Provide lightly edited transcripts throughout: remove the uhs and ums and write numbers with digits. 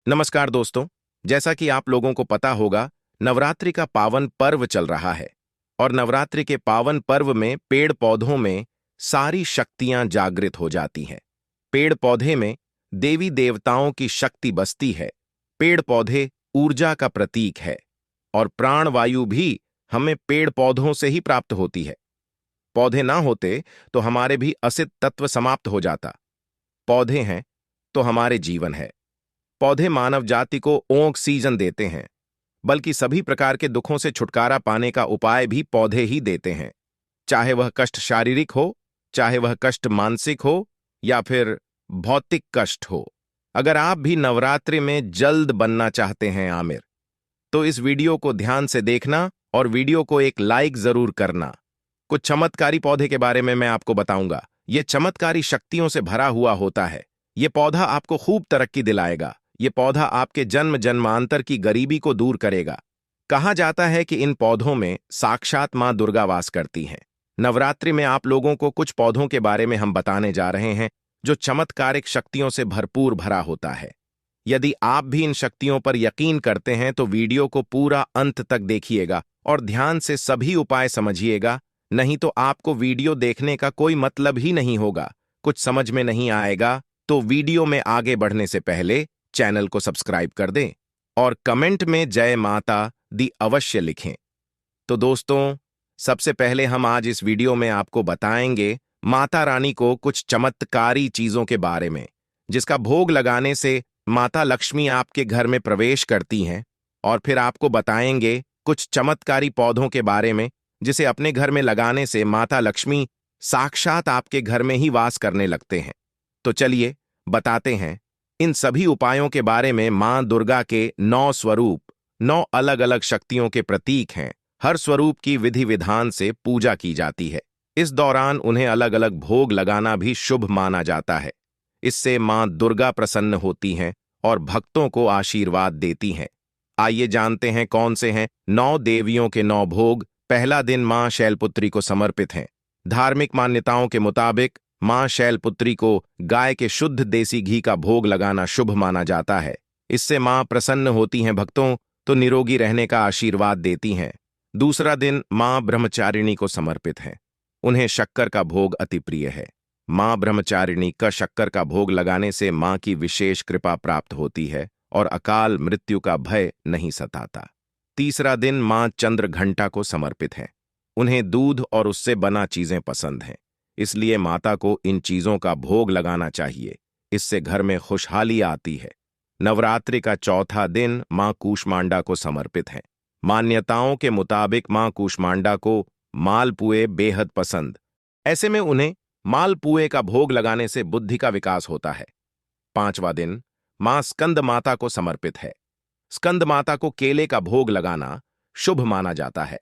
नमस्कार दोस्तों। जैसा कि आप लोगों को पता होगा, नवरात्रि का पावन पर्व चल रहा है और नवरात्रि के पावन पर्व में पेड़ पौधों में सारी शक्तियां जागृत हो जाती हैं। पेड़ पौधे में देवी देवताओं की शक्ति बसती है। पेड़ पौधे ऊर्जा का प्रतीक है और प्राण वायु भी हमें पेड़ पौधों से ही प्राप्त होती है। पौधे ना होते तो हमारे भी असित तत्व समाप्त हो जाता। पौधे हैं तो हमारे जीवन है। पौधे मानव जाति को ऑक्सीजन देते हैं, बल्कि सभी प्रकार के दुखों से छुटकारा पाने का उपाय भी पौधे ही देते हैं। चाहे वह कष्ट शारीरिक हो, चाहे वह कष्ट मानसिक हो या फिर भौतिक कष्ट हो। अगर आप भी नवरात्रि में जल्द बनना चाहते हैं आमिर, तो इस वीडियो को ध्यान से देखना और वीडियो को एक लाइक जरूर करना। कुछ चमत्कारी पौधे के बारे में मैं आपको बताऊंगा। ये चमत्कारी शक्तियों से भरा हुआ होता है। ये पौधा आपको खूब तरक्की दिलाएगा। ये पौधा आपके जन्म जन्मांतर की गरीबी को दूर करेगा। कहा जाता है कि इन पौधों में साक्षात मां दुर्गा वास करती हैं। नवरात्रि में आप लोगों को कुछ पौधों के बारे में हम बताने जा रहे हैं जो चमत्कारिक शक्तियों से भरपूर भरा होता है। यदि आप भी इन शक्तियों पर यकीन करते हैं तो वीडियो को पूरा अंत तक देखिएगा और ध्यान से सभी उपाय समझिएगा, नहीं तो आपको वीडियो देखने का कोई मतलब ही नहीं होगा। कुछ समझ में नहीं आएगा तो वीडियो में आगे बढ़ने से पहले चैनल को सब्सक्राइब कर दें और कमेंट में जय माता दी अवश्य लिखें। तो दोस्तों, सबसे पहले हम आज इस वीडियो में आपको बताएंगे माता रानी को कुछ चमत्कारी चीजों के बारे में, जिसका भोग लगाने से माता लक्ष्मी आपके घर में प्रवेश करती हैं। और फिर आपको बताएंगे कुछ चमत्कारी पौधों के बारे में, जिसे अपने घर में लगाने से माता लक्ष्मी साक्षात आपके घर में ही वास करने लगते हैं। तो चलिए बताते हैं इन सभी उपायों के बारे में। मां दुर्गा के 9 स्वरूप 9 अलग अलग शक्तियों के प्रतीक हैं। हर स्वरूप की विधि विधान से पूजा की जाती है। इस दौरान उन्हें अलग अलग भोग लगाना भी शुभ माना जाता है। इससे मां दुर्गा प्रसन्न होती हैं और भक्तों को आशीर्वाद देती हैं। आइए जानते हैं कौन से हैं 9 देवियों के 9 भोग। पहला दिन मां शैलपुत्री को समर्पित है। धार्मिक मान्यताओं के मुताबिक मां शैलपुत्री को गाय के शुद्ध देसी घी का भोग लगाना शुभ माना जाता है। इससे मां प्रसन्न होती हैं, भक्तों तो निरोगी रहने का आशीर्वाद देती हैं। दूसरा दिन मां ब्रह्मचारिणी को समर्पित है। उन्हें शक्कर का भोग अति प्रिय है। मां ब्रह्मचारिणी का शक्कर का भोग लगाने से मां की विशेष कृपा प्राप्त होती है और अकाल मृत्यु का भय नहीं सताता। तीसरा दिन मां चंद्र घंटा को समर्पित है। उन्हें दूध और उससे बना चीजें पसंद हैं, इसलिए माता को इन चीजों का भोग लगाना चाहिए। इससे घर में खुशहाली आती है। नवरात्रि का चौथा दिन मां कूष्मांडा को समर्पित है। मान्यताओं के मुताबिक मां कूष्मांडा को मालपुए बेहद पसंद। ऐसे में उन्हें मालपुए का भोग लगाने से बुद्धि का विकास होता है। पांचवा दिन मां स्कंद माता को समर्पित है। स्कंद माता को केले का भोग लगाना शुभ माना जाता है।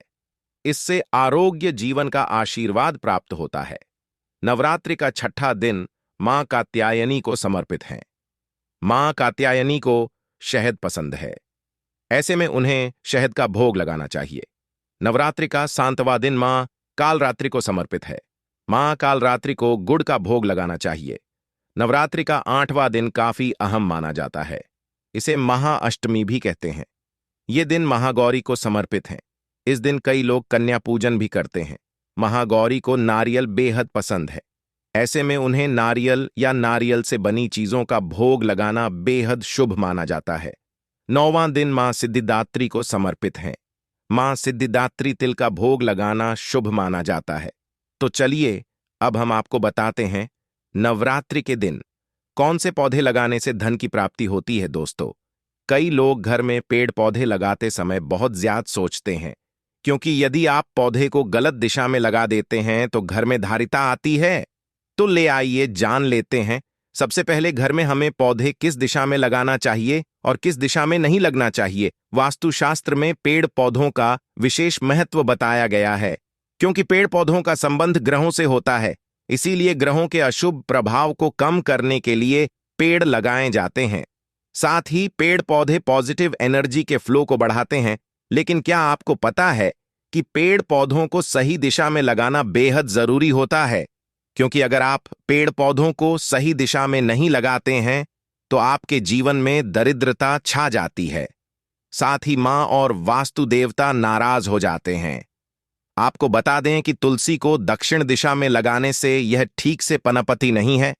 इससे आरोग्य जीवन का आशीर्वाद प्राप्त होता है। नवरात्रि का छठा दिन मां कात्यायनी को समर्पित है। मां कात्यायनी को शहद पसंद है। ऐसे में उन्हें शहद का भोग लगाना चाहिए। नवरात्रि का 7वां दिन मां कालरात्रि को समर्पित है। मां कालरात्रि को गुड़ का भोग लगाना चाहिए। नवरात्रि का 8वां दिन काफी अहम माना जाता है। इसे महाअष्टमी भी कहते हैं। ये दिन महागौरी को समर्पित है। इस दिन कई लोग कन्या पूजन भी करते हैं। महागौरी को नारियल बेहद पसंद है। ऐसे में उन्हें नारियल या नारियल से बनी चीजों का भोग लगाना बेहद शुभ माना जाता है। 9वां दिन मां सिद्धिदात्री को समर्पित है। मां सिद्धिदात्री तिल का भोग लगाना शुभ माना जाता है। तो चलिए अब हम आपको बताते हैं नवरात्रि के दिन कौन से पौधे लगाने से धन की प्राप्ति होती है। दोस्तों, कई लोग घर में पेड़ पौधे लगाते समय बहुत ज्यादा सोचते हैं, क्योंकि यदि आप पौधे को गलत दिशा में लगा देते हैं तो घर में धारिता आती है। तो ले आइए जान लेते हैं। सबसे पहले घर में हमें पौधे किस दिशा में लगाना चाहिए और किस दिशा में नहीं लगना चाहिए। वास्तुशास्त्र में पेड़ पौधों का विशेष महत्व बताया गया है, क्योंकि पेड़ पौधों का संबंध ग्रहों से होता है। इसीलिए ग्रहों के अशुभ प्रभाव को कम करने के लिए पेड़ लगाए जाते हैं। साथ ही पेड़ पौधे पॉजिटिव एनर्जी के फ्लो को बढ़ाते हैं। लेकिन क्या आपको पता है कि पेड़ पौधों को सही दिशा में लगाना बेहद जरूरी होता है? क्योंकि अगर आप पेड़ पौधों को सही दिशा में नहीं लगाते हैं तो आपके जीवन में दरिद्रता छा जाती है। साथ ही मां और वास्तु देवता नाराज हो जाते हैं। आपको बता दें कि तुलसी को दक्षिण दिशा में लगाने से यह ठीक से पनपती नहीं है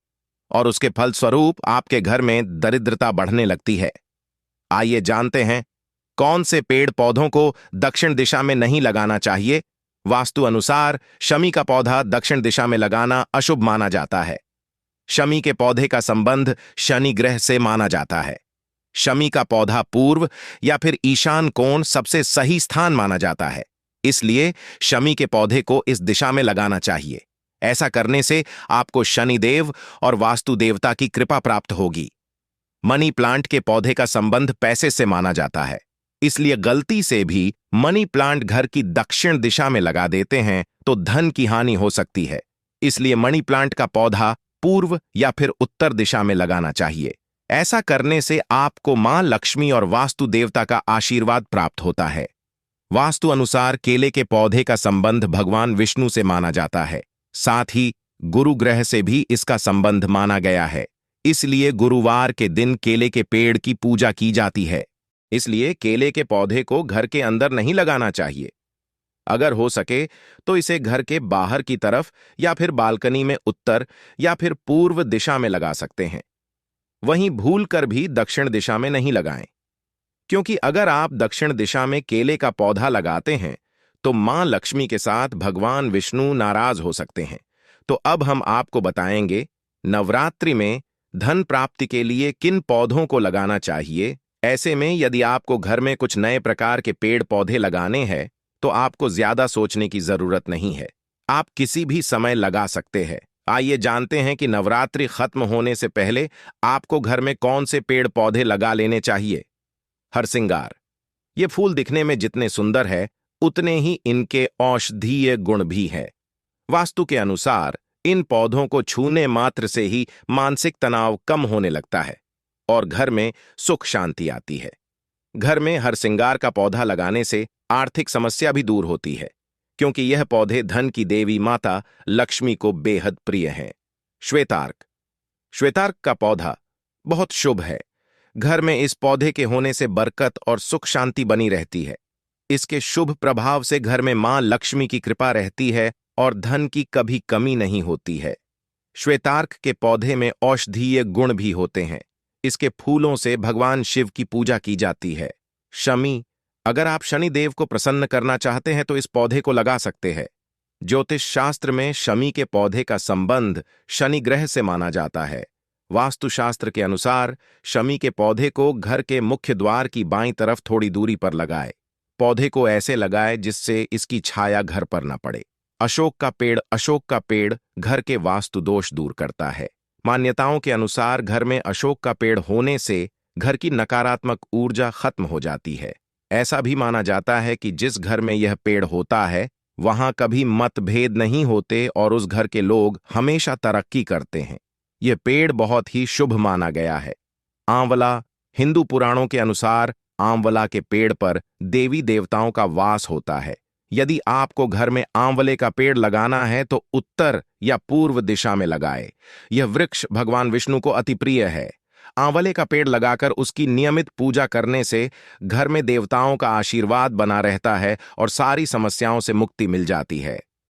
और उसके फलस्वरूप आपके घर में दरिद्रता बढ़ने लगती है। आइए जानते हैं कौन से पेड़ पौधों को दक्षिण दिशा में नहीं लगाना चाहिए। वास्तु अनुसार शमी का पौधा दक्षिण दिशा में लगाना अशुभ माना जाता है। शमी के पौधे का संबंध शनि ग्रह से माना जाता है। शमी का पौधा पूर्व या फिर ईशान कोण सबसे सही स्थान माना जाता है, इसलिए शमी के पौधे को इस दिशा में लगाना चाहिए। ऐसा करने से आपको शनिदेव और वास्तु देवता की कृपा प्राप्त होगी। मनी प्लांट के पौधे का संबंध पैसे से माना जाता है, इसलिए गलती से भी मनी प्लांट घर की दक्षिण दिशा में लगा देते हैं तो धन की हानि हो सकती है। इसलिए मनी प्लांट का पौधा पूर्व या फिर उत्तर दिशा में लगाना चाहिए। ऐसा करने से आपको मां लक्ष्मी और वास्तु देवता का आशीर्वाद प्राप्त होता है। वास्तु अनुसार केले के पौधे का संबंध भगवान विष्णु से माना जाता है। साथ ही गुरु ग्रह से भी इसका संबंध माना गया है, इसलिए गुरुवार के दिन केले के पेड़ की पूजा की जाती है। इसलिए केले के पौधे को घर के अंदर नहीं लगाना चाहिए। अगर हो सके तो इसे घर के बाहर की तरफ या फिर बालकनी में उत्तर या फिर पूर्व दिशा में लगा सकते हैं। वहीं भूलकर भी दक्षिण दिशा में नहीं लगाएं, क्योंकि अगर आप दक्षिण दिशा में केले का पौधा लगाते हैं तो मां लक्ष्मी के साथ भगवान विष्णु नाराज हो सकते हैं। तो अब हम आपको बताएंगे नवरात्रि में धन प्राप्ति के लिए किन पौधों को लगाना चाहिए। ऐसे में यदि आपको घर में कुछ नए प्रकार के पेड़ पौधे लगाने हैं तो आपको ज्यादा सोचने की जरूरत नहीं है, आप किसी भी समय लगा सकते हैं। आइए जानते हैं कि नवरात्रि खत्म होने से पहले आपको घर में कौन से पेड़ पौधे लगा लेने चाहिए। हरसिंगार। ये फूल दिखने में जितने सुंदर है उतने ही इनके औषधीय गुण भी है। वास्तु के अनुसार इन पौधों को छूने मात्र से ही मानसिक तनाव कम होने लगता है और घर में सुख शांति आती है। घर में हरसिंगार का पौधा लगाने से आर्थिक समस्या भी दूर होती है, क्योंकि यह पौधे धन की देवी माता लक्ष्मी को बेहद प्रिय हैं। श्वेतार्क। श्वेतार्क का पौधा बहुत शुभ है। घर में इस पौधे के होने से बरकत और सुख शांति बनी रहती है। इसके शुभ प्रभाव से घर में मां लक्ष्मी की कृपा रहती है और धन की कभी कमी नहीं होती है। श्वेतार्क के पौधे में औषधीय गुण भी होते हैं। इसके फूलों से भगवान शिव की पूजा की जाती है। शमी। अगर आप शनि देव को प्रसन्न करना चाहते हैं तो इस पौधे को लगा सकते हैं। ज्योतिष शास्त्र में शमी के पौधे का संबंध शनि ग्रह से माना जाता है। वास्तुशास्त्र के अनुसार शमी के पौधे को घर के मुख्य द्वार की बाईं तरफ थोड़ी दूरी पर लगाए। पौधे को ऐसे लगाए जिससे इसकी छाया घर पर न पड़े। अशोक का पेड़। अशोक का पेड़ घर के वास्तु दोष दूर करता है। मान्यताओं के अनुसार घर में अशोक का पेड़ होने से घर की नकारात्मक ऊर्जा खत्म हो जाती है। ऐसा भी माना जाता है कि जिस घर में यह पेड़ होता है वहां कभी मतभेद नहीं होते और उस घर के लोग हमेशा तरक्की करते हैं। यह पेड़ बहुत ही शुभ माना गया है। आंवला। हिंदू पुराणों के अनुसार आंवला के पेड़ पर देवी देवताओं का वास होता है। यदि आपको घर में आंवले का पेड़ लगाना है तो उत्तर या पूर्व दिशा में लगाए। यह वृक्ष भगवान विष्णु को अति प्रिय है। आंवले का पेड़ लगाकर उसकी नियमित पूजा करने से घर में देवताओं का आशीर्वाद बना रहता है और सारी समस्याओं से मुक्ति मिल जाती है।